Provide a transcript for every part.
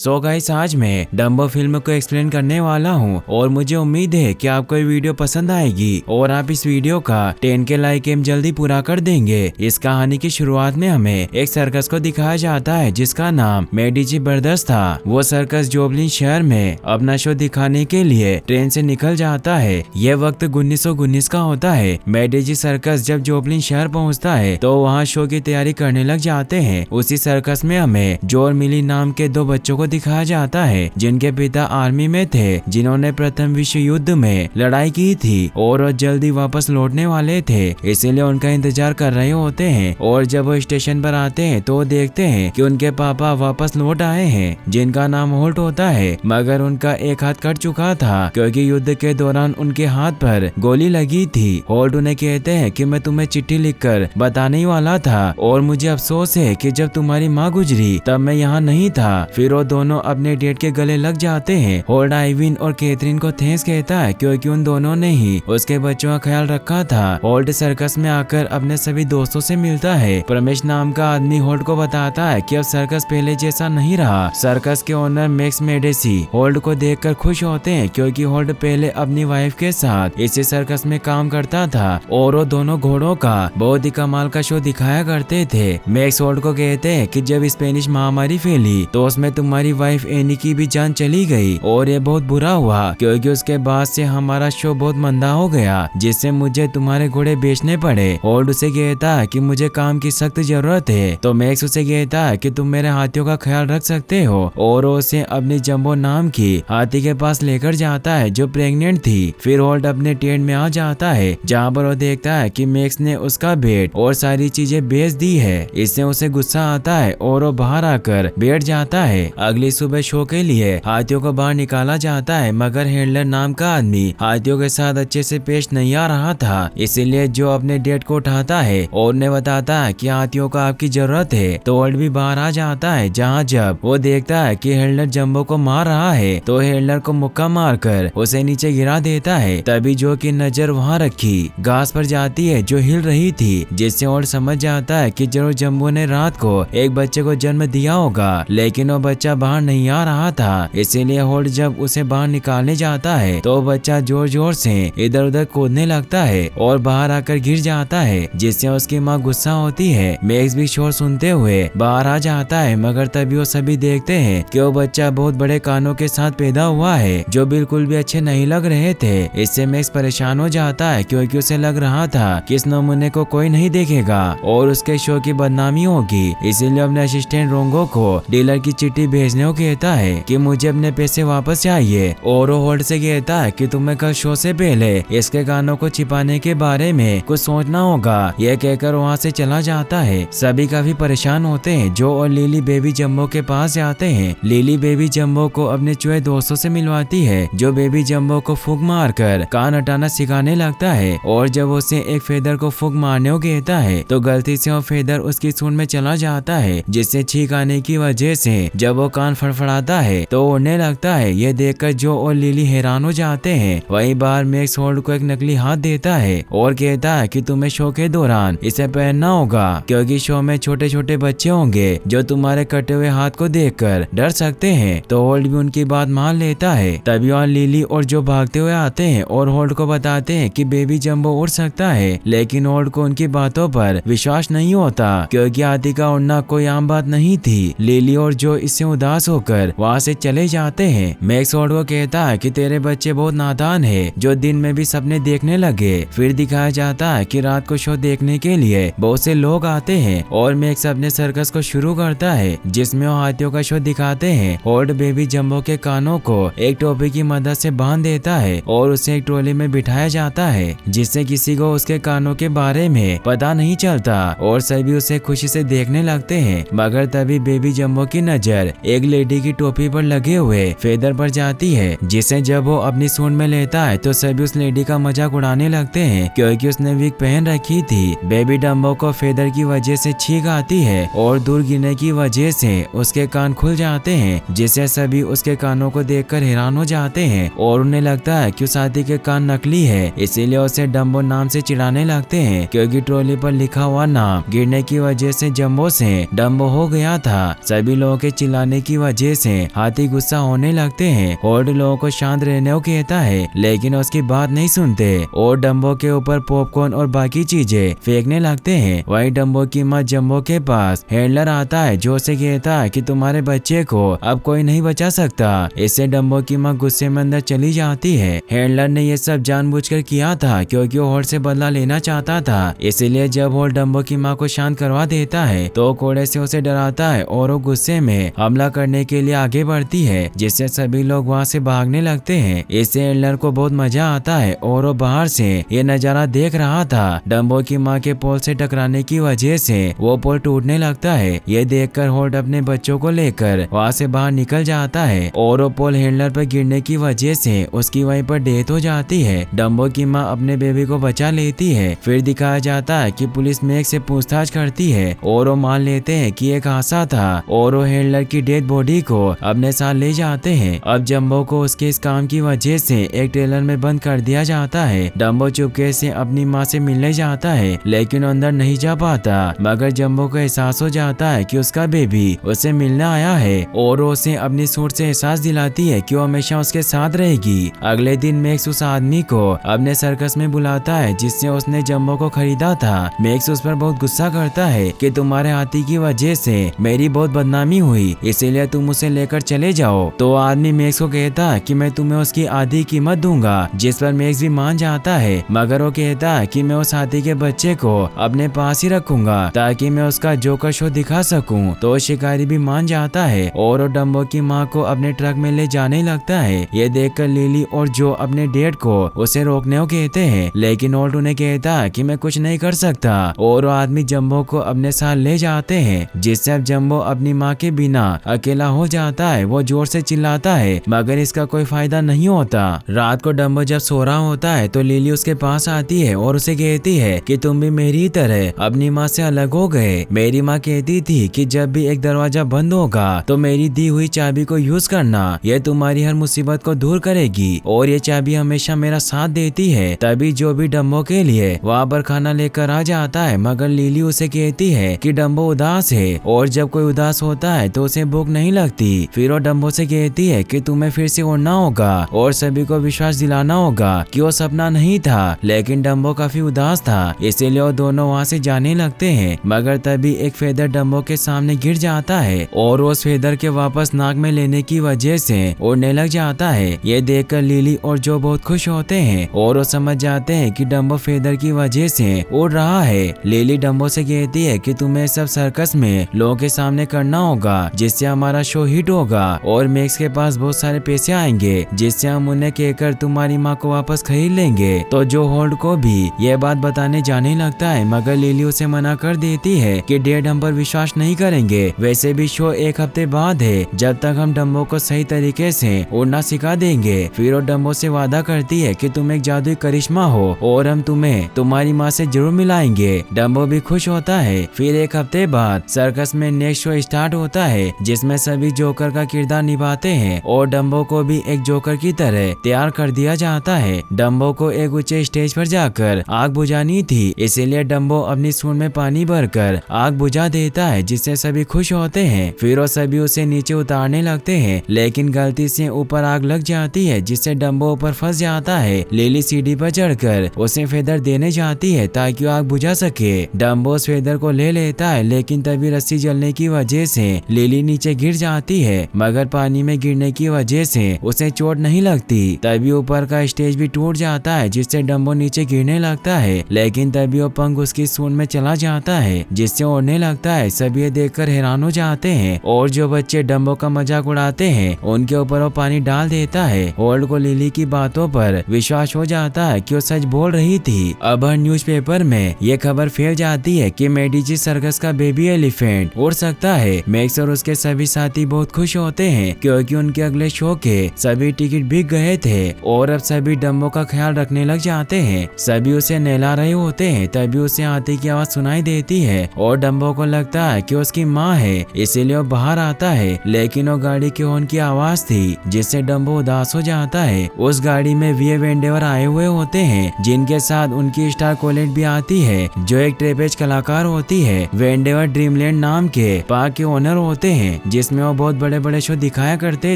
So guys, आज मैं Dumbo film को एक्सप्लेन करने वाला हूँ और मुझे उम्मीद है कि आपको ये वीडियो पसंद आएगी और आप इस वीडियो का 10 के लाइक एम जल्दी पूरा कर देंगे। इस कहानी की शुरुआत में हमें एक सर्कस को दिखाया जाता है जिसका नाम मेडिची ब्रदर्स था। वो सर्कस जोबलिन शहर में अपना शो दिखाने के लिए ट्रेन से निकल जाता है। यह वक्त 1919 का होता है। मेडिची सर्कस जब जोबलिन शहर पहुँचता है तो वहाँ शो की तैयारी करने लग जाते हैं। उसी सर्कस में हमें जो और मिली नाम के दो बच्चों को दिखाया जाता है जिनके पिता आर्मी में थे, जिन्होंने प्रथम विश्व युद्ध में लड़ाई की थी और वो जल्दी वापस लौटने वाले थे, इसीलिए उनका इंतजार कर रहे होते हैं। और जब वो स्टेशन पर आते हैं तो देखते हैं कि उनके पापा वापस लौट आए हैं जिनका नाम होल्ट होता है, मगर उनका एक हाथ कट चुका था क्योंकि युद्ध के दौरान उनके हाथ पर गोली लगी थी। होल्ट उन्हें कहते हैं कि मैं तुम्हें चिट्ठी लिखकर बताने ही वाला था और मुझे अफसोस है कि जब तुम्हारी माँ गुजरी तब मैं यहाँ नहीं था। फिर वो दोनों अपने डेट के गले लग जाते हैं। होल्ट आइविन और कैथरीन को थैंक्स कहता है क्योंकि उन दोनों ने ही उसके बच्चों का ख्याल रखा था। होल्ट सर्कस में आकर अपने सभी दोस्तों से मिलता है। प्रमेश नाम का आदमी होल्ट को बताता है कि अब सर्कस पहले जैसा नहीं रहा। सर्कस के ओनर मैक्स मेडेसी होल्ट को देखकर खुश होते हैं क्योंकि होल्ट पहले अपनी वाइफ के साथ इसी सर्कस में काम करता था और वो दोनों घोड़ों का बहुत ही कमाल का शो दिखाया करते थे। मैक्स होल्ट को कहते हैं कि जब स्पेनिश महामारी फैली तो उसमें तुम्हारी वाइफ एनी की भी जान चली गई और ये बहुत बुरा हुआ क्योंकि उसके बाद से हमारा शो बहुत मंदा हो गया जिससे मुझे तुम्हारे घोड़े बेचने पड़े। होल्ट उसे कहता है कि मुझे काम की सख्त जरूरत है तो मैक्स उसे कहता है कि तुम मेरे हाथियों का ख्याल रख सकते हो और उसे अपनी जंबो नाम की हाथी के पास लेकर जाता है जो प्रेग्नेंट थी। फिर होल्ट अपने टेंट में आ जाता है जहाँ पर वो देखता है कि मैक्स ने उसका बेड और सारी चीजें बेच दी है। इससे उसे गुस्सा आता है और वो बाहर आकर बैठ जाता है। अगली सुबह शो के लिए हाथियों को बाहर निकाला जाता है मगर हैंडलर नाम का आदमी हाथियों के साथ अच्छे से पेश नहीं आ रहा था, इसीलिए जो अपने डेट को उठाता है और उन्हें बताता है कि हाथियों का आपकी जरूरत है। तो होल्ट भी बाहर आ जाता है जहाँ जब वो देखता है कि हैंडलर जंबो को मार रहा है तो हैंडलर को मुक्का मारकर उसे नीचे गिरा देता है। तभी जो की नजर वहाँ रखी घास पर जाती है जो हिल रही थी, जिससे होल्ट समझ जाता है कि जरूर जंबो ने रात को एक बच्चे को जन्म दिया होगा, लेकिन वो बच्चा बाहर नहीं आ रहा था। इसीलिए होल्ट जब उसे बाहर निकालने जाता है तो बच्चा जोर जोर से इधर उधर कूदने लगता है और बाहर आकर गिर जाता है, जिससे उसकी माँ गुस्सा होती है। मैक्स भी शोर सुनते हुए बाहर आ जाता है मगर तभी वो सभी देखते हैं कि वो बच्चा बहुत बड़े कानों के साथ पैदा हुआ है जो बिल्कुल भी अच्छे नहीं लग रहे थे। इससे मैक्स परेशान हो जाता है क्योंकि उसे लग रहा था कि इस नमूने को कोई नहीं देखेगा और उसके शो की बदनामी होगी। इसीलिए अपने असिस्टेंट रोंगो को डीलर की चिट्ठी भेजने को कहता है कि मुझे अपने पैसे वापस चाहिए और वो होल्ट से कहता है कि तुम्हें कल शो से पहले इसके गानों को छिपाने के बारे में कुछ सोचना होगा। यह कहकर वहाँ से चला जाता है। सभी काफी परेशान होते हैं। जो और लिली बेबी जंबो के पास जाते हैं। लिली बेबी जंबो को अपने चूहे दोस्तों से मिलवाती है जो बेबी जंबो को फूंक मारकर कान हटाना सिखाने लगता है और जब उसे एक फेदर को फूंक मारने को कहता है तो गलती से वो फेदर उसकी सूंड में चला जाता है, जिससे छींक आने की वजह से जब वो कान फड़फड़ाता है तो उड़ने लगता है। यह देखकर जो और लिली हैरान हो जाते हैं। वहीं बाहर मैक्स होल्ट को एक नकली हाथ देता है और कहता है कि तुम्हें शो के दौरान इसे पहनना होगा क्योंकि शो में छोटे छोटे बच्चे होंगे जो तुम्हारे कटे हुए हाथ को देखकर डर सकते हैं। तो होल्ट भी उनकी बात मान लेता है। तभी वहाँ लिली और जो भागते हुए आते हैं और होल्ट को बताते हैं कि बेबी जंबो उड़ सकता है, लेकिन होल्ट को उनकी बातों पर विश्वास नहीं होता क्योंकि हाथी का उड़ना कोई आम बात नहीं थी। लिली और जो इससे उदास होकर वहाँ से चले जाते हैं। मैक्स होल्ट को कहता है कि तेरे बच्चे बहुत नादान है जो दिन में भी सपने देखने लगे। फिर दिखाया जाता है कि रात को शो देखने के लिए बहुत से लोग आते हैं और मैक्स अपने सर्कस को शुरू करता है जिसमें वो हाथियों का शो दिखाते हैं। होल्ट बेबी जंबो के कानों को एक टोपी की मदद से बांध देता है और उसे एक ट्रॉली में बिठाया जाता है जिससे किसी को उसके कानों के बारे में पता नहीं चलता और सभी उसे खुशी से देखने लगते हैं। मगर तभी बेबी जंबो की नजर एक लेडी की टोपी पर लगे हुए फेदर पर जाती है, जिसे जब वो अपनी सूंड में लेता है तो सभी उस लेडी का मजाक उड़ाने लगते हैं क्योंकि उसने विग पहन रखी थी। बेबी डम्बो को फेदर की वजह से छींक आती है और दूर गिरने की वजह से उसके कान खुल जाते हैं, जिससे सभी उसके कानों को देखकर हैरान हो जाते हैं और उन्हें लगता है कि उस हाथी के कान नकली है। इसीलिए उसे डम्बो नाम से चिढ़ाने लगते हैं क्योंकि ट्रॉली पर लिखा हुआ नाम गिरने की वजह से जंबो से डम्बो हो गया था। सभी लोगों के चिल्लाने की की वजह से हाथी गुस्सा होने लगते हैं। होल्ड लोगों को शांत रहने को कहता है, लेकिन उसकी बात नहीं सुनते और डम्बो के ऊपर पॉपकॉर्न और बाकी चीजें फेंकने लगते हैं। वहीं डम्बो की माँ जम्बो के पास हैंडलर आता है जो उसे कहता है कि तुम्हारे बच्चे को अब कोई नहीं बचा सकता। इससे डम्बो की माँ गुस्से में अंदर चली जाती है। हैंडलर ने ये सब जानबूझकर किया था क्योंकि वो होल्ड से बदला लेना चाहता था। इसीलिए जब होल्ड डम्बो की माँ को शांत करवा देता है तो कोड़े से उसे डराता है और वो गुस्से में हमला करने के लिए आगे बढ़ती है, जिससे सभी लोग वहाँ से भागने लगते हैं। इससे हैंडलर को बहुत मजा आता है और वो बाहर से ये नजारा देख रहा था। डम्बो की माँ के पोल से टकराने की वजह से वो पोल टूटने लगता है। ये देखकर होल्ड अपने बच्चों को लेकर वहाँ से बाहर निकल जाता है और वो पोल हैंडलर पर गिरने की वजह से उसकी वहीं पर डेथ हो जाती है। डम्बो की माँ अपने बेबी को बचा लेती है। फिर दिखाया जाता है कि पुलिस मेक से पूछताछ करती है और वो मान लेते हैं कि एक हादसा था और वो हैंडलर की डेड बॉडी को अपने साथ ले जाते हैं। अब जम्बो को उसके इस काम की वजह से एक ट्रेलर में बंद कर दिया जाता है। डम्बो चुपके से अपनी माँ से मिलने जाता है, लेकिन अंदर नहीं जा पाता। मगर जम्बो को एहसास हो जाता है कि उसका बेबी उससे मिलने आया है और उसे अपनी सूट से एहसास दिलाती है कि वो हमेशा उसके साथ रहेगी। अगले दिन मैक्स उस आदमी को अपने सर्कस में बुलाता है जिससे उसने जम्बो को खरीदा था। मैक्स उस पर बहुत गुस्सा करता है कि तुम्हारे हाथी की वजह से मेरी बहुत बदनामी हुई, इसीलिए तुम उसे लेकर चले जाओ। तो आदमी मैक्स को कहता है कि मैं तुम्हें उसकी आधी कीमत दूंगा, जिस पर मैक्स भी मान जाता है। मगर वो कहता है कि मैं उस हाथी के बच्चे को अपने पास ही रखूंगा ताकि मैं उसका जोकर शो दिखा सकूं। तो शिकारी भी मान जाता है और वो डम्बो की माँ को अपने ट्रक में ले जाने लगता है। ये देखकर लिली और जो अपने डैड को उसे रोकने को कहते हैं, लेकिन होल्ट उन्हें कहता है कि मैं कुछ नहीं कर सकता और वो आदमी जम्बो को अपने साथ ले जाते हैं, जिससे अब जम्बो अपनी माँ के बिना अकेला हो जाता है। वो जोर से चिल्लाता है मगर इसका कोई फायदा नहीं होता। रात को डम्बो जब सो रहा होता है तो लिली उसके पास आती है और उसे कहती है कि तुम भी मेरी तरह अपनी माँ से अलग हो गए। मेरी माँ कहती थी कि जब भी एक दरवाजा बंद होगा तो मेरी दी हुई चाबी को यूज करना, ये तुम्हारी हर मुसीबत को दूर करेगी और ये चाबी हमेशा मेरा साथ देती है। तभी जो भी डम्बो के लिए वहाँ पर खाना लेकर आ जाता है, मगर लिली उसे कहती है कि डम्बो उदास है और जब कोई उदास होता है तो उसे भूख नहीं लगती। फिर वो डम्बो से कहती है कि तुम्हें फिर से उड़ना होगा और सभी को विश्वास दिलाना होगा कि वो सपना नहीं था। लेकिन डम्बो काफी उदास था, इसीलिए वो दोनों वहाँ से जाने लगते हैं। मगर तभी एक फेदर डम्बो के सामने गिर जाता है और उस फेदर के वापस नाक में लेने की वजह से उड़ने लग जाता है। ये देखकर लिली और जो बहुत खुश होते हैं और वो समझ जाते हैं कि डम्बो फेदर की वजह से उड़ रहा है। लिली डम्बो से कहती है कि तुम्हें सब सर्कस में लोगों के सामने करना होगा जिससे हमारा शो हिट होगा और मैक्स के पास बहुत सारे पैसे आएंगे जिससे हम उन्हें कहकर तुम्हारी माँ को वापस खरीद लेंगे। तो जो होल्ड को भी ये बात बताने जाने लगता है, मगर लिली उसे मना कर देती है कि डैड हम पर विश्वास नहीं करेंगे। वैसे भी शो एक हफ्ते बाद है, जब तक हम डम्बो को सही तरीके से उड़ना सिखा देंगे। फिर वो डम्बो से वादा करती है कि तुम एक जादुई करिश्मा हो और हम तुम्हें तुम्हारी माँ से जरूर मिलाएंगे। डम्बो भी खुश होता है। फिर एक हफ्ते बाद सर्कस में नेक्स्ट शो स्टार्ट होता है जिसमें सभी जोकर का किरदार निभाते हैं और डम्बो को भी एक जोकर की तरह तैयार कर दिया जाता है। डम्बो को एक ऊंचे स्टेज पर जाकर आग बुझानी थी, इसीलिए डम्बो अपनी सूंड में पानी भरकर आग बुझा देता है जिससे सभी खुश होते हैं। फिर वो सभी उसे नीचे उतारने लगते हैं, लेकिन गलती से ऊपर आग लग जाती है जिससे डम्बो ऊपर फंस जाता है। लिली सीढ़ी पर चढ़कर उसे फेदर देने जाती है ताकि वो आग बुझा सके। डम्बो उस फेदर को ले लेता है, लेकिन तभी रस्सी जलने की वजह से लिली नीचे गिर जाती है, मगर पानी में गिरने की वजह से उसे चोट नहीं लगती। तभी ऊपर का स्टेज भी टूट जाता है जिससे डम्बो नीचे गिरने लगता है, लेकिन तभी वो पंख उसकी सूंड में चला जाता है जिससे उड़ने लगता है। सभी ये देखकर हैरान हो जाते हैं और जो बच्चे डम्बो का मजाक उड़ाते हैं उनके ऊपर वो पानी डाल देता है। होल्ड को लिली की बातों पर विश्वास हो जाता है कि वो सच बोल रही थी। अब हर न्यूज़पेपर में ये खबर फैल जाती है कि मेडिची सर्कस का बेबी एलिफेंट उड़ सकता है। मैक्स और उसके सभी साथी बहुत खुश होते हैं क्योंकि उनके अगले शो के सभी टिकट बिक गए थे और अब सभी डम्बो का ख्याल रखने लग जाते हैं। सभी उसे नहला रहे होते हैं, तभी उसे हाथी की आवाज सुनाई देती है और डम्बो को लगता है कि उसकी माँ है, इसीलिए वो बाहर आता है। लेकिन वो गाड़ी के हॉर्न की आवाज थी जिससे डम्बो उदास हो जाता है। उस गाड़ी में वी वेंडेवर आए हुए होते हैं जिनके साथ उनकी स्टार कोलेट भी आती है जो एक ट्रेपेज कलाकार होती है। वेंडेवर ड्रीमलैंड नाम के पार्क के ओनर होते हैं जिसमें वो बहुत बड़े बड़े शो दिखाया करते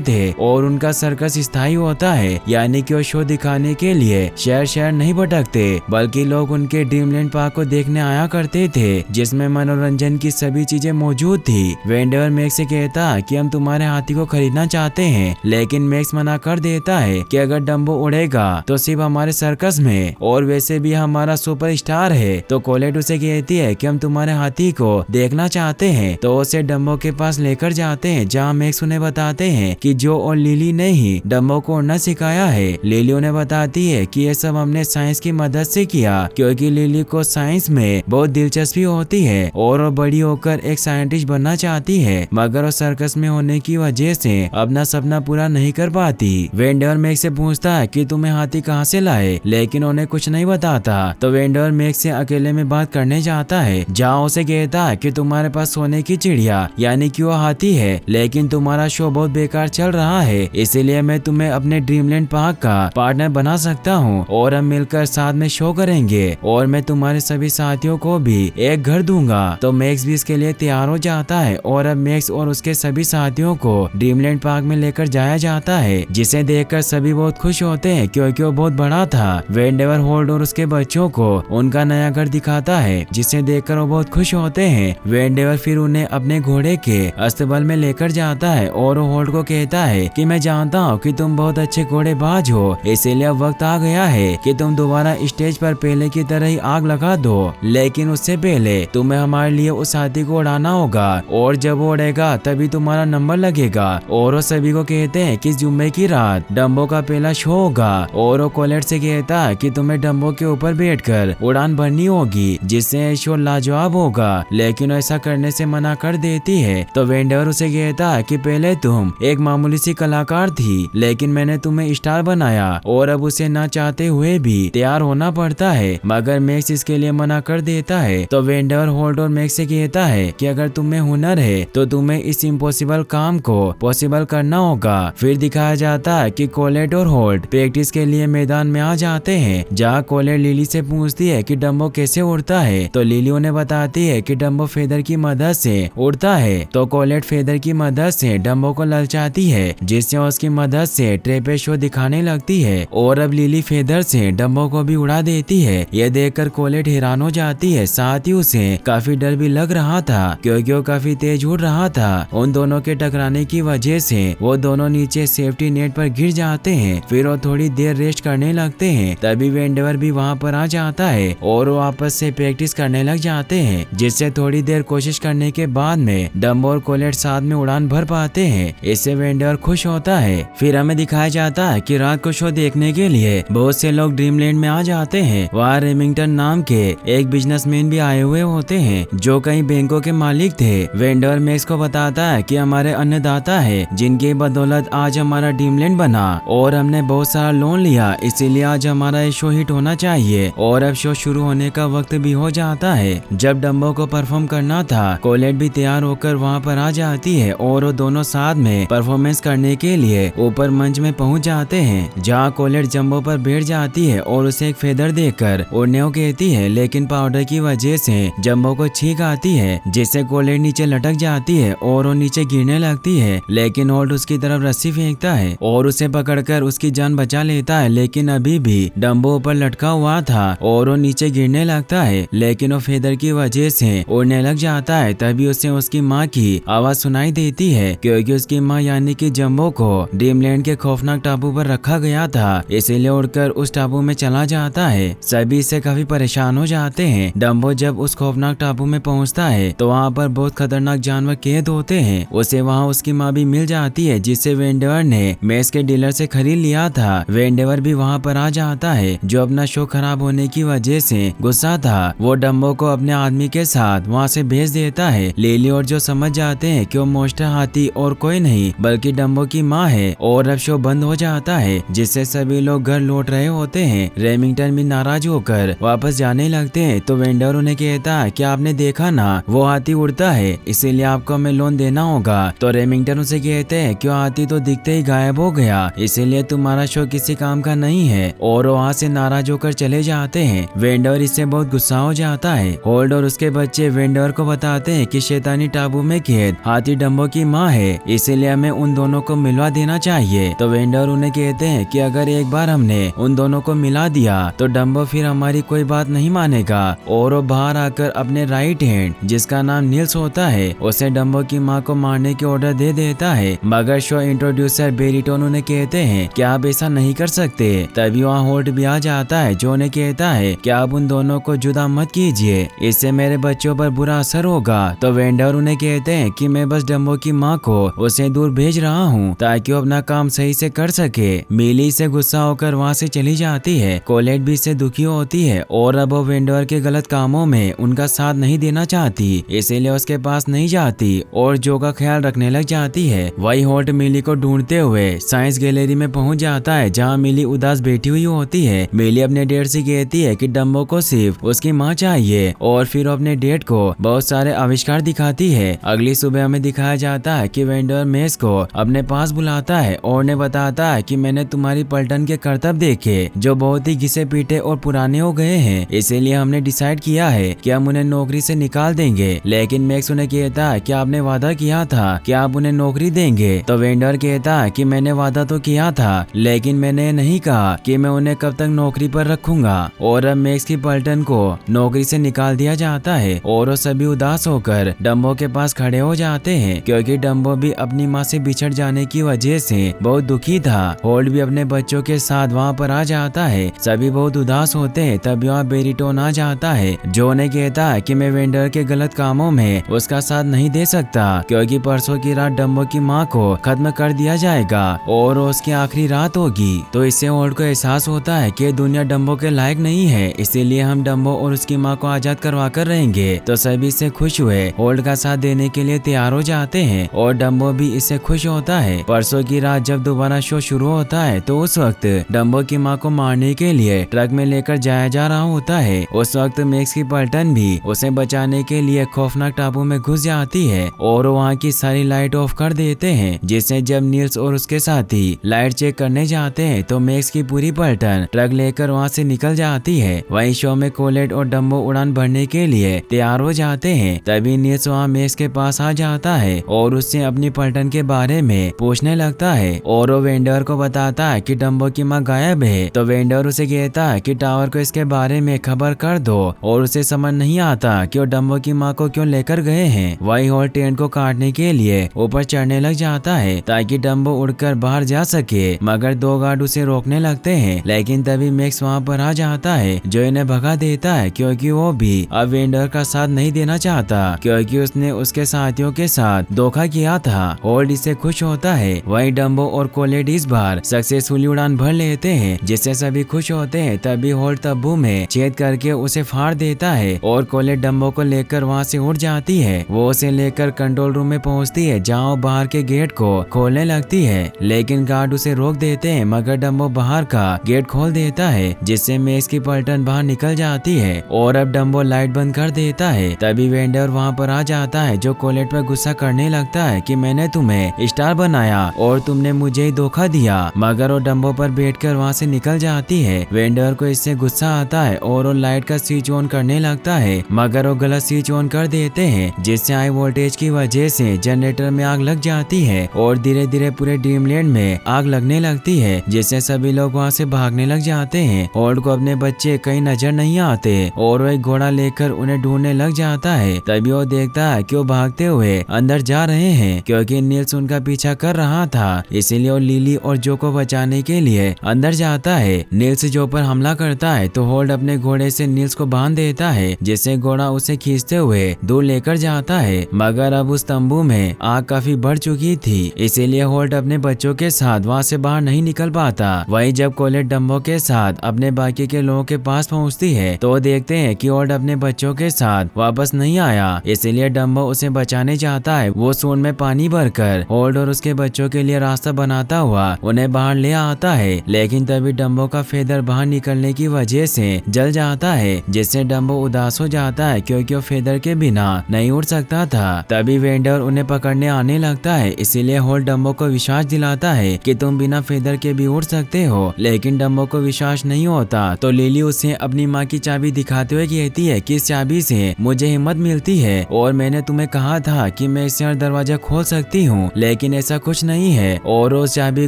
थे और उनका सर्कस स्थायी होता है, यानी कि वो शो दिखाने के लिए शहर शहर नहीं भटकते बल्कि लोग उनके ड्रीमलैंड पार्क को देखने आया करते थे, जिसमें मनोरंजन की सभी चीजें मौजूद थी। वेंडेवर मैक्स से कहता कि हम तुम्हारे हाथी को खरीदना चाहते हैं, लेकिन मैक्स मना कर देता है कि अगर डम्बो उड़ेगा तो सिर्फ हमारे सर्कस में, और वैसे भी हमारा सुपरस्टार है। तो कोलेट उसे कहती है कि हम तुम्हारे हाथी को देखना चाहते हैं, तो उसे डम्बो के पास लेकर जाते हैं, जहाँ मैक्स उन्हें बताते हैं कि जो और लिली ने ही डम्बो को उड़ना सिखाया है। लिली उन्हें बताती है कि ये सब हमने साइंस की मदद से किया, क्योंकि लिली को साइंस में बहुत दिलचस्पी होती है और वो बड़ी होकर एक साइंटिस्ट बनना चाहती है, मगर वो सर्कस में होने की वजह से अपना सपना पूरा नहीं कर पाती। वेंडेवर मैक्स से पूछता है कि तुम्हें हाथी कहाँ से लाए, लेकिन उन्हें कुछ नहीं बताता। तो वेंडेवर मैक्स से अकेले में बात करने जाता है, जहाँ उसे कहता है कि तुम्हारे पास सोने की चिड़िया यानी कि वो हाथी है, लेकिन तुम्हारा शो बहुत बेकार चल रहा है, इसीलिए मैं तुम्हें अपने ड्रीमलैंड पार्क का पार्टनर बना सकता हूँ और हम मिलकर साथ में शो करेंगे, और मैं तुम्हारे सभी साथियों को भी एक घर दूंगा। तो मैक्स भी इसके लिए तैयार हो जाता है और अब मैक्स और उसके सभी साथियों को ड्रीमलैंड पार्क में लेकर जाया जाता है, जिसे देखकर सभी बहुत खुश होते हैं क्योंकि वो बहुत बड़ा था। वेंडेवर होल्ड और उसके बच्चों को उनका नया घर दिखाता है, जिसे देखकर वो बहुत खुश होते हैं। वेंडेवर फिर उन्हें अपने घोड़े के अस्तबल में लेकर जाता है और वो होल्ड को कहता है कि मैं जानता हूँ कि तुम बहुत अच्छे घोड़ेबाज हो, इसीलिए अब वक्त आ गया है कि तुम दोबारा स्टेज पर पहले की तरह ही आग लगा दो, लेकिन उससे पहले तुम्हें हमारे लिए उस हाथी को उड़ाना होगा, और जब वो उड़ेगा तभी तुम्हारा नंबर लगेगा। और वो सभी को कहते हैं कि जुम्मे की रात डम्बो का पहला शो होगा, और वो कोलेट से कहता है कि तुम्हें डम्बो के ऊपर बैठकर उड़ान भरनी होगी, जिससे शो लाजवाब होगा, लेकिन ऐसा करने से मना कर देती है। तो वेंडेवर उसे कहता है कि पहले तुम एक मामूली सी कलाकार थी, लेकिन मैंने तुम्हें स्टार बनाया, और अब उसे ना चाहते हुए भी तैयार होना पड़ता है, मगर मैक्स इसके लिए मना कर देता है। तो वेंडेवर होल्ड और मैक्स से कहता है कि अगर तुम्हें हुनर है तो तुम्हें इस इम्पॉसिबल काम को पॉसिबल करना होगा। फिर दिखाया जाता है कि कोलेट और होल्ड प्रैक्टिस के लिए मैदान में आ जाते हैं, जहाँ कोलेट लिली से पूछती है कि डम्बो कैसे उड़ता है, तो लिली उन्हें बताती है कि डम्बो फेदर की मदद से उड़ता है। तो कोलेट फेदर की मदद से डम्बो को ललचाती है, जिससे उसकी मदद से ट्रेपे शो दिखाने लगती है, और अब लिली फेदर से डम्बो को भी उड़ा देती है। यह देखकर कोलेट हैरान हो जाती है, साथ ही उसे काफी डर भी लग रहा था क्योंकि वो काफी तेज उड़ रहा था। उन दोनों के टकराने की वजह से वो दोनों नीचे सेफ्टी नेट पर गिर जाते हैं। फिर वो थोड़ी देर रेस्ट करने लगते हैं, तभी वेंडेवर भी वहाँ पर आ जाता है और वो आपस से प्रैक्टिस करने लग जाते हैं, जिससे थोड़ी देर कोशिश करने के बाद में डम्बो और कोलेट साथ में उड़ान भर पाते हैं। इससे वेंडेवर खुश होता है। फिर हमें दिखाया जाता है कि रात को शो देखने के लिए बहुत से लोग ड्रीमलैंड में आ जाते हैं। वहाँ रेमिंगटन नाम के एक बिजनेसमैन भी आए हुए होते हैं, जो कई बैंकों के मालिक थे। वेंडेवर मैक्स को बताता है कि हमारे अन्नदाता है, जिनकी बदौलत आज हमारा ड्रीमलैंड बना, और हमने बहुत सारा लोन लिया, इसीलिए आज हमारा ये शो हिट होना चाहिए। और अब शो शुरू होने का वक्त भी हो जाता है। जब डम्बो को परफॉर्म करना था, कोलेट भी तैयार होकर वहाँ पर आ जाती है, और वो दोनों साथ में परफॉर्मेंस करने के लिए ऊपर मंच में पहुँच जाते हैं, जहाँ कोलेट जम्बो पर बैठ जाती है और उसे एक फेदर देकर उड़ने को कहती है, लेकिन पाउडर की वजह से जम्बो को छींक आती है, जिससे कोलेट नीचे लटक जाती है और वो नीचे गिरने लगती है। लेकिन होल्ड उसकी तरफ रस्सी फेंकता है और उसे पकड़कर उसकी जान बचा लेता है, लेकिन अभी भी डम्बो ऊपर लटका हुआ था और वो नीचे गिरने लगता है, लेकिन वो फेदर की वजह से उड़ने लग जाता है। तभी उसे उसकी माँ की आवाज सुनाई देती है, क्योंकि उसकी माँ यानी कि जम्बो को ड्रीमलैंड के खौफनाक टापू पर रखा गया था, इसीलिए उड़कर उस टापू में चला जाता है। सभी इससे काफी परेशान हो जाते हैं। डम्बो जब उस खौफनाक टापू में पहुंचता है तो वहाँ पर बहुत खतरनाक जानवर कैद होते हैं। उसे वहाँ उसकी माँ भी मिल जाती है, जिसे वेंडेवर ने मैक्स के डीलर से खरीद लिया था। वेंडेवर भी वहाँ पर आ जाता है, जो अपना शो खराब होने की वजह से गुस्सा था। वो डम्बो को अपने आदमी के साथ वहाँ से भेज देता है। लिली और जो समझ जाते हैं कि वो मोस्टर हाथी और कोई नहीं बल्कि डम्बो की माँ है, और अब शो बंद हो जाता है, जिससे सभी लोग घर लौट रहे होते हैं। रेमिंगटन भी नाराज होकर वापस जाने लगते हैं, तो वेंडेवर उन्हें कहता है कि आपने देखा ना, वो हाथी उड़ता है, इसीलिए आपको हमें लोन देना होगा। तो रेमिंगटन उसे कहते हैं कि हाथी तो दिखते ही गायब हो गया, इसीलिए तुम्हारा शो किसी काम का नहीं है, और वहाँ से नाराज होकर चले जाते हैं। वेंडेवर इससे बहुत गुस्सा हो जाता है। होल्ड और उसके बच्चे वेंडेवर को बताते हैं कि शैतानी टापू में कैद हाथी बेटी डम्बो की माँ है, इसीलिए हमें उन दोनों को मिलवा देना चाहिए। तो वेंडर उन्हें कहते हैं कि अगर एक बार हमने उन दोनों को मिला दिया तो डम्बो फिर हमारी कोई बात नहीं मानेगा और वो बाहर आकर अपने राइट हैंड जिसका नाम नील्स होता है उसे डम्बो की माँ को मारने के ऑर्डर दे देता है। मगर शो इंट्रोड्यूसर बेरीटोन उन्हें कहते हैं कि आप ऐसा नहीं कर सकते। तभी वहाँ होल्ट भी आ जाता है जो उन्हें कहता है कि आप उन दोनों को जुदा मत कीजिए, इससे मेरे बच्चों पर बुरा असर होगा। तो वेंडर उन्हें कहते हैं कि मैं बस डम्बो की माँ को उसे दूर भेज रहा हूँ ताकि वो अपना काम सही से कर सके। मिली से गुस्सा होकर वहाँ से चली जाती है। कोलेट भी इससे दुखी होती है और अब वो वेंडर के गलत कामों में उनका साथ नहीं देना चाहती, इसीलिए उसके पास नहीं जाती और जो का ख्याल रखने लग जाती है। वही होल्ट मिली को ढूंढते हुए साइंस गैलरी में पहुंच जाता है जहां मिली उदास बैठी हुई होती है। मिली अपने डैड से कहती है कि डम्बो को सिर्फ उसकी माँ चाहिए और फिर वो अपने डैड को बहुत सारे आविष्कार दिखाती है। अगली सुबह हमें दिखाया जाता है कि वेंडर मेस को अपने पास बुलाता है और उन्हें बताता है कि मैंने तुम्हारी पलटन के करतब देखे जो बहुत ही घिसे पीटे और पुराने हो गए हैं, इसीलिए हमने डिसाइड किया है कि हम उन्हें नौकरी से निकाल देंगे। लेकिन मैक्स उन्हें कहता है कि आपने वादा किया था कि आप उन्हें नौकरी देंगे। तो वेंडर कहता है कि मैंने वादा तो किया था लेकिन मैंने नहीं कहा कि मैं उन्हें कब तक नौकरी पर रखूंगा। और अब मैक्स की पलटन को नौकरी से निकाल दिया जाता है और वो सभी उदास होकर डम्बो के पास खड़े हो जाते हैं क्योंकि डम्बो भी अपनी माँ से बिछड़ जाने की वजह से बहुत दुखी था। होल्ट भी अपने बच्चों के साथ वहाँ पर आ जाता है। सभी बहुत उदास होते हैं। तभी वहाँ बेरीटोन आ जाता है जो उन्हें कहता है कि मैं वेंडर के गलत कामों में उसका साथ नहीं दे सकता क्योंकि परसों की रात डम्बो की माँ को खत्म कर दिया जाएगा और उसकी आखिरी रात होगी। तो इससे होल्ट को एहसास होता है कि दुनिया डम्बो के लायक नहीं है, इसीलिए हम डम्बो और उसकी माँ को आजाद करवा कर रहेंगे। तो सभी इससे खुश हुए होल्ट का साथ देने के लिए तैयार हो जाते हैं और डम्बो भी इससे खुश होता है। परसों की रात जब दोबारा शो शुरू होता है तो उस वक्त डम्बो की माँ को मारने के लिए ट्रक में लेकर जाया जा रहा होता है। उस वक्त मैक्स की पलटन भी उसे बचाने के लिए खौफनाक टापू में घुस जाती है और वहाँ की सारी लाइट ऑफ कर देते हैं, जिससे जब नील्स और उसके साथी लाइट चेक करने जाते हैं तो मैक्स की पूरी पलटन ट्रक लेकर वहाँ से निकल जाती है। वहीं शो में कोलेट और डम्बो उड़ान भरने के लिए तैयार हो जाते हैं। तभी नील्स वहाँ मैक्स के पास आ जाता है और उससे अपनी पलटन के बारे में पूछने लगता है और वो वेंडर को बताता है कि डम्बो की माँ गायब है। तो वेंडर उसे कहता है कि टावर को इसके बारे में खबर कर दो और उसे समझ नहीं आता कि वो डम्बो की माँ को क्यों लेकर गए हैं। वही होल्ट टेंट को काटने के लिए ऊपर चढ़ने लग जाता है ताकि डम्बो उड़कर बाहर जा सके, मगर दो गार्ड उसे रोकने लगते हैं। लेकिन तभी मैक्स वहाँ पर आ जाता है जो इन्हें भगा देता है क्योंकि वो भी अब वेंडर का साथ नहीं देना चाहता क्योंकि उसने उसके साथियों के साथ धोखा किया था। होल्ट इससे खुश होता है। वही डम्बो और कोलेट इस बार सक्सेसफुली उड़ान भर लेते हैं जिससे सभी खुश होते हैं। तभी होल्ट तब्बू में छेद करके उसे फाड़ देता है और कोलेट डम्बो को लेकर वहाँ से उड़ जाती है। वो उसे लेकर कंट्रोल रूम में पहुँचती है जहाँ बाहर के गेट को खोलने लगती है, लेकिन गार्ड उसे रोक देते हैं। मगर डम्बो बाहर का गेट खोल देता है जिससे मैक्स की पलटन बाहर निकल जाती है और अब डम्बो लाइट बंद कर देता है। तभी वेंडर वहाँ पर आ जाता है जो कोलेट पर गुस्सा करने लगता है कि मैंने तुम्हें स्टार बनाया और तुमने मुझे ही धोखा दिया, मगर वो डम्बो पर बैठकर वहाँ से निकल जाती है। वेंडर को इससे गुस्सा आता है और वो लाइट का स्विच ऑन करने लगता है, मगर वो गलत स्विच ऑन कर देते हैं जिससे हाई वोल्टेज की वजह से जनरेटर में आग लग जाती है और धीरे धीरे पूरे ड्रीमलैंड में आग लगने लगती है जिससे सभी लोग वहाँ से भागने लग जाते हैं। होल्ट को अपने बच्चे कहीं नजर नहीं आते और वो एक घोड़ा लेकर उन्हें ढूंढने लग जाता है। तभी वो देखता है कि वो भागते हुए अंदर जा रहे हैं क्योंकि नील्स उनका पीछा कर रहा था, इसीलिए वो लिली और जो को बचाने के लिए अंदर जाता है। नील्स जो पर हमला करता है तो होल्ट अपने घोड़े से नील्स को बांध देता है जिससे घोड़ा उसे खींचते हुए दूर लेकर जाता है। मगर अब उस तंबू में आग काफी बढ़ चुकी थी, इसीलिए होल्ट अपने बच्चों के साथ वहाँ से बाहर नहीं निकल पाता। वहीं जब कोलेट डम्बो के साथ अपने बाकी के लोगों के पास पहुँचती है तो देखते हैं कि होल्ट अपने बच्चों के साथ वापस नहीं आया, इसीलिए डम्बो उसे बचाने जाता है। वो सूंड में पानी भरकर होल्ट और उसके बच्चों के लिए रास्ता बनाता हुआ उन्हें बाहर ले आता है, लेकिन तभी डम्बो का फेदर बाहर निकलने की वजह से जल जाता है जिससे डम्बो उदास हो जाता है क्योंकि वो फेदर के बिना नहीं उड़ सकता था। तभी वेंडर उन्हें पकड़ने आने लगता है, इसीलिए होल्ट डम्बो को विश्वास दिलाता है कि तुम बिना फेदर के भी उड़ सकते हो, लेकिन डम्बो को विश्वास नहीं होता। तो लिली उसे अपनी माँ की चाबी दिखाते हुए कहती है कि इस चाबी से मुझे हिम्मत मिलती है और मैंने तुम्हें कहा था कि मैं इससे हर दरवाजा खोल सकती हूँ, लेकिन ऐसा कुछ नहीं है और उस चाबी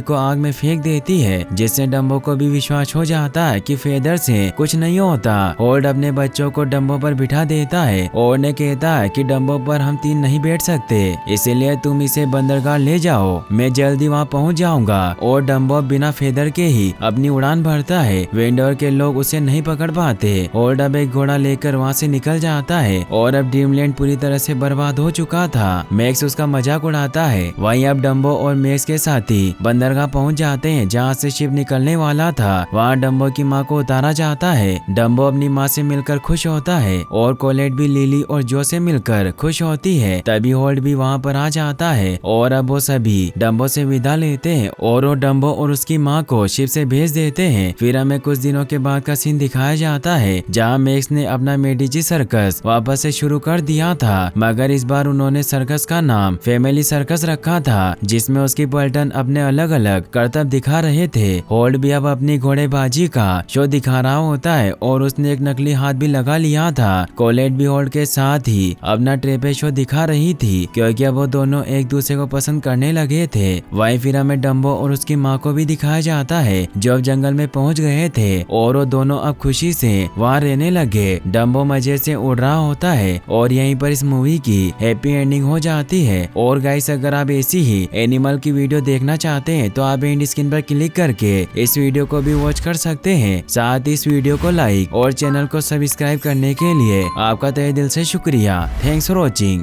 को आग में फेंक देती है, जिससे डम्बो को भी विश्वास हो जाता है कि फेदर से कुछ नहीं होता। होल्ड अपने बच्चों को डम्बो पर बिठा देता है और ने कहता है कि डम्बो पर हम 3 नहीं बैठ सकते, इसीलिए तुम इसे बंदरगाह ले जाओ, मैं जल्दी वहाँ पहुँच जाऊंगा। और डम्बो बिना फेदर के ही अपनी उड़ान भरता है। वेंडर के लोग उसे नहीं पकड़ पाते। होल्ड अब एक घोड़ा लेकर वहाँ से निकल जाता है और अब ड्रीमलैंड पूरी तरह से बर्बाद हो चुका था। मैक्स उसका मजाक उड़ाता है। वहीं अब डम्बो और मैक्स के साथी बंदरगाह पहुंच जाते हैं जहां से शिप निकलने वाला था। वहां डम्बो की मां को उतारा जाता है। डम्बो अपनी मां से मिलकर खुश होता है और कोलेट भी लिली और जो से मिलकर खुश होती है। तभी होल्ड भी वहां पर आ जाता है और अब वो सभी डम्बो से विदा लेते हैं और वो डम्बो और उसकी माँ को शिप से भेज देते हैं। फिर हमें कुछ दिनों के बाद का सीन दिखाया जाता है जहाँ मैक्स ने अपना मेडिजी सर्कस वापस से शुरू कर दिया था, मगर इस बार उन्होंने सर्कस का नाम फैमिली सर्कस रखा था, जिसमें उसकी पलटन अपने अलग अलग करतब दिखा रहे थे। होल्ड भी अब अपनी घोड़ेबाजी का शो दिखा रहा होता है और उसने एक नकली हाथ भी लगा लिया था। कोलेट भी होल्ड के साथ ही अपना ट्रेपे शो दिखा रही थी, क्योंकि अब वो दोनों एक दूसरे को पसंद करने लगे थे। वहीं फिर हमें डम्बो और उसकी माँ को भी दिखाया जाता है जो अब जंगल में पहुंच गए थे और वो दोनों अब खुशी से वहाँ रहने लगे। डम्बो मजे से उड़ रहा होता है और यहीं पर इस मूवी की हैप्पी एंडिंग हो जाती है। और गाइस, अगर आप ऐसी ही एनिमल की वीडियो देखना चाहते हैं तो आप एंड स्क्रीन पर क्लिक करके इस वीडियो को भी वॉच कर सकते हैं। साथ ही इस वीडियो को लाइक और चैनल को सब्सक्राइब करने के लिए आपका तहे दिल से शुक्रिया। Thanks for watching.